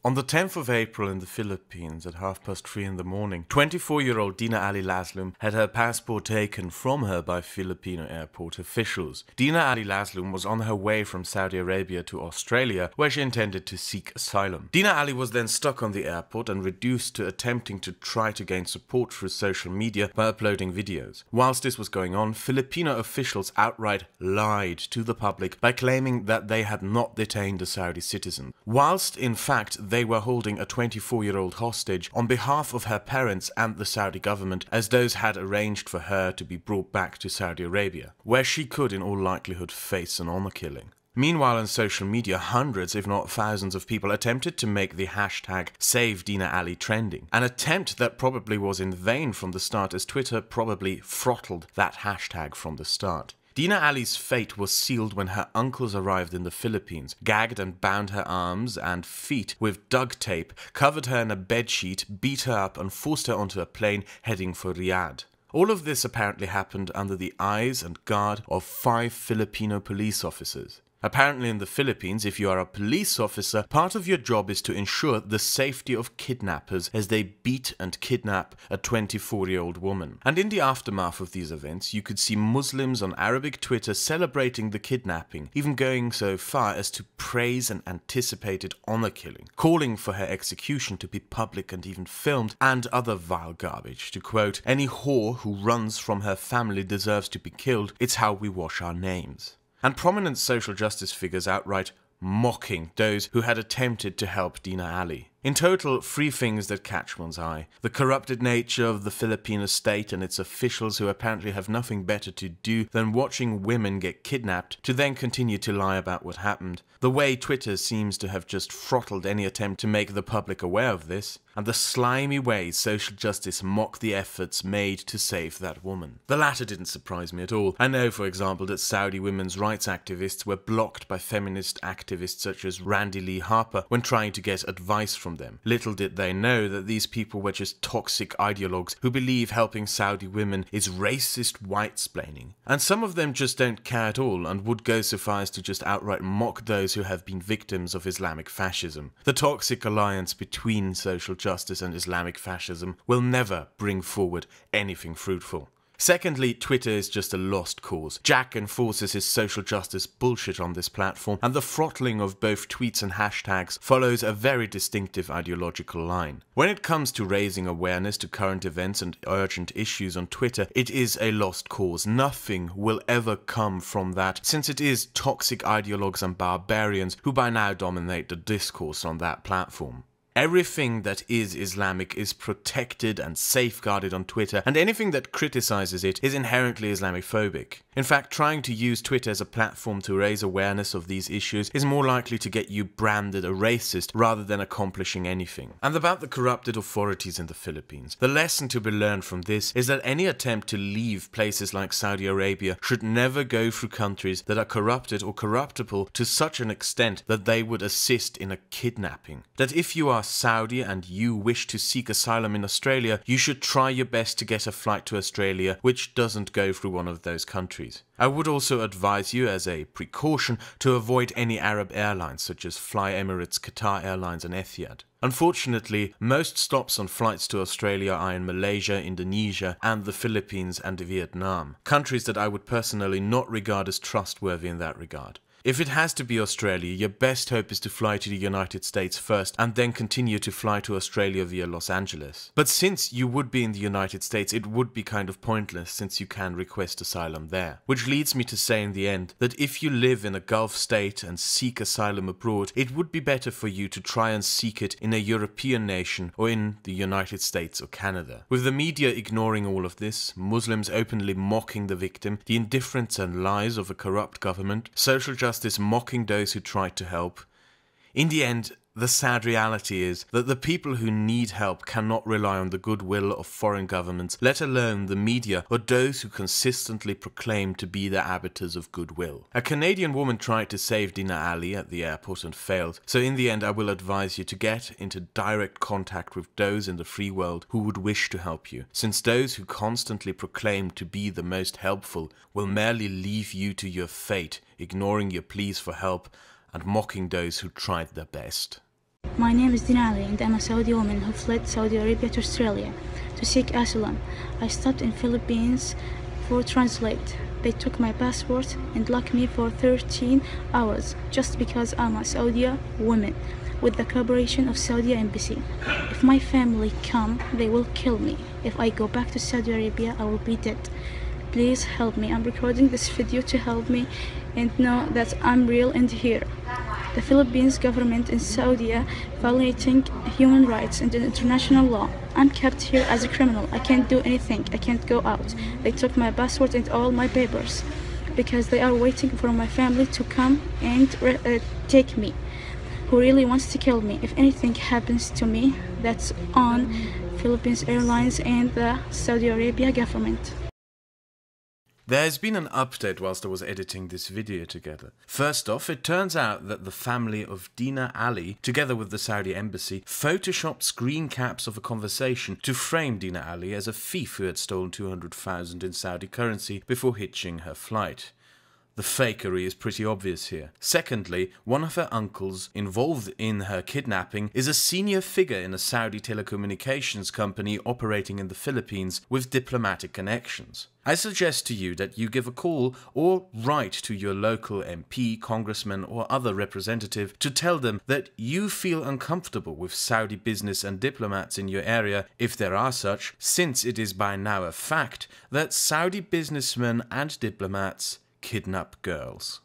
On the 10th of April in the Philippines at 3:30 in the morning, 24-year-old Dina Ali Laslum had her passport taken from her by Filipino airport officials. Dina Ali Laslum was on her way from Saudi Arabia to Australia, where she intended to seek asylum. Dina Ali was then stuck on the airport and reduced to attempting to try to gain support through social media by uploading videos. Whilst this was going on, Filipino officials outright lied to the public by claiming that they had not detained a Saudi citizen, whilst in fact they were holding a 24-year-old hostage on behalf of her parents and the Saudi government, as those had arranged for her to be brought back to Saudi Arabia, where she could in all likelihood face an honor killing. Meanwhile, on social media, hundreds, if not thousands of people attempted to make the hashtag #SaveDinaAli trending, an attempt that probably was in vain from the start, as Twitter probably throttled that hashtag from the start. Dina Ali's fate was sealed when her uncles arrived in the Philippines, gagged and bound her arms and feet with duct tape, covered her in a bedsheet, beat her up and forced her onto a plane heading for Riyadh. All of this apparently happened under the eyes and guard of 5 Filipino police officers. Apparently in the Philippines, if you are a police officer, part of your job is to ensure the safety of kidnappers as they beat and kidnap a 24-year-old woman. And in the aftermath of these events, you could see Muslims on Arabic Twitter celebrating the kidnapping, even going so far as to praise an anticipated honor killing, calling for her execution to be public and even filmed, and other vile garbage. To quote, "Any whore who runs from her family deserves to be killed. It's how we wash our names." And prominent social justice figures outright mocking those who had attempted to help Dina Ali. In total, 3 things that catch one's eye: the corrupted nature of the Filipino state and its officials, who apparently have nothing better to do than watching women get kidnapped to then continue to lie about what happened, the way Twitter seems to have just throttled any attempt to make the public aware of this, and the slimy way social justice mocked the efforts made to save that woman. The latter didn't surprise me at all. I know, for example, that Saudi women's rights activists were blocked by feminist activists such as Randy Lee Harper when trying to get advice from them. Little did they know that these people were just toxic ideologues who believe helping Saudi women is racist white-splaining. And some of them just don't care at all and would go so far as to just outright mock those who have been victims of Islamic fascism. The toxic alliance between social justice and Islamic fascism will never bring forward anything fruitful. Secondly, Twitter is just a lost cause. Jack enforces his social justice bullshit on this platform, and the throttling of both tweets and hashtags follows a very distinctive ideological line. When it comes to raising awareness to current events and urgent issues on Twitter, it is a lost cause. Nothing will ever come from that, since it is toxic ideologues and barbarians who by now dominate the discourse on that platform. Everything that is Islamic is protected and safeguarded on Twitter, and anything that criticizes it is inherently Islamophobic. In fact, trying to use Twitter as a platform to raise awareness of these issues is more likely to get you branded a racist rather than accomplishing anything. And about the corrupted authorities in the Philippines, the lesson to be learned from this is that any attempt to leave places like Saudi Arabia should never go through countries that are corrupted or corruptible to such an extent that they would assist in a kidnapping. That if you are Saudi and you wish to seek asylum in Australia, you should try your best to get a flight to Australia which doesn't go through one of those countries. I would also advise you, as a precaution, to avoid any Arab airlines such as Fly Emirates, Qatar Airlines and Etihad. Unfortunately, most stops on flights to Australia are in Malaysia, Indonesia and the Philippines and Vietnam, countries that I would personally not regard as trustworthy in that regard. If it has to be Australia, your best hope is to fly to the United States first and then continue to fly to Australia via Los Angeles. But since you would be in the United States, it would be kind of pointless since you can request asylum there. Which leads me to say in the end that if you live in a Gulf state and seek asylum abroad, it would be better for you to try and seek it in a European nation or in the United States or Canada. With the media ignoring all of this, Muslims openly mocking the victim, the indifference and lies of a corrupt government, social justice mocking those who tried to help. In the end, the sad reality is that the people who need help cannot rely on the goodwill of foreign governments, let alone the media or those who consistently proclaim to be the arbiters of goodwill. A Canadian woman tried to save Dina Ali at the airport and failed, so in the end I will advise you to get into direct contact with those in the free world who would wish to help you, since those who constantly proclaim to be the most helpful will merely leave you to your fate, ignoring your pleas for help and mocking those who tried their best. My name is Dina and I'm a Saudi woman who fled Saudi Arabia to Australia to seek asylum. I stopped in Philippines for translate. They took my passport and locked me for 13 hours just because I'm a Saudi woman with the cooperation of Saudi embassy. If my family come, they will kill me. If I go back to Saudi Arabia, I will be dead. Please help me. I'm recording this video to help me and know that I'm real and here. The Philippines government in Saudi violating human rights and international law. I'm kept here as a criminal. I can't do anything. I can't go out. They took my passport and all my papers because they are waiting for my family to come and take me, who really wants to kill me. If anything happens to me, that's on Philippines Airlines and the Saudi Arabia government. There has been an update whilst I was editing this video together. First off, it turns out that the family of Dina Ali, together with the Saudi embassy, photoshopped screen caps of a conversation to frame Dina Ali as a thief who had stolen 200,000 in Saudi currency before hitching her flight. The fakery is pretty obvious here. Secondly, one of her uncles involved in her kidnapping is a senior figure in a Saudi telecommunications company operating in the Philippines with diplomatic connections. I suggest to you that you give a call or write to your local MP, congressman or other representative to tell them that you feel uncomfortable with Saudi business and diplomats in your area, if there are such, since it is by now a fact that Saudi businessmen and diplomats kidnap girls.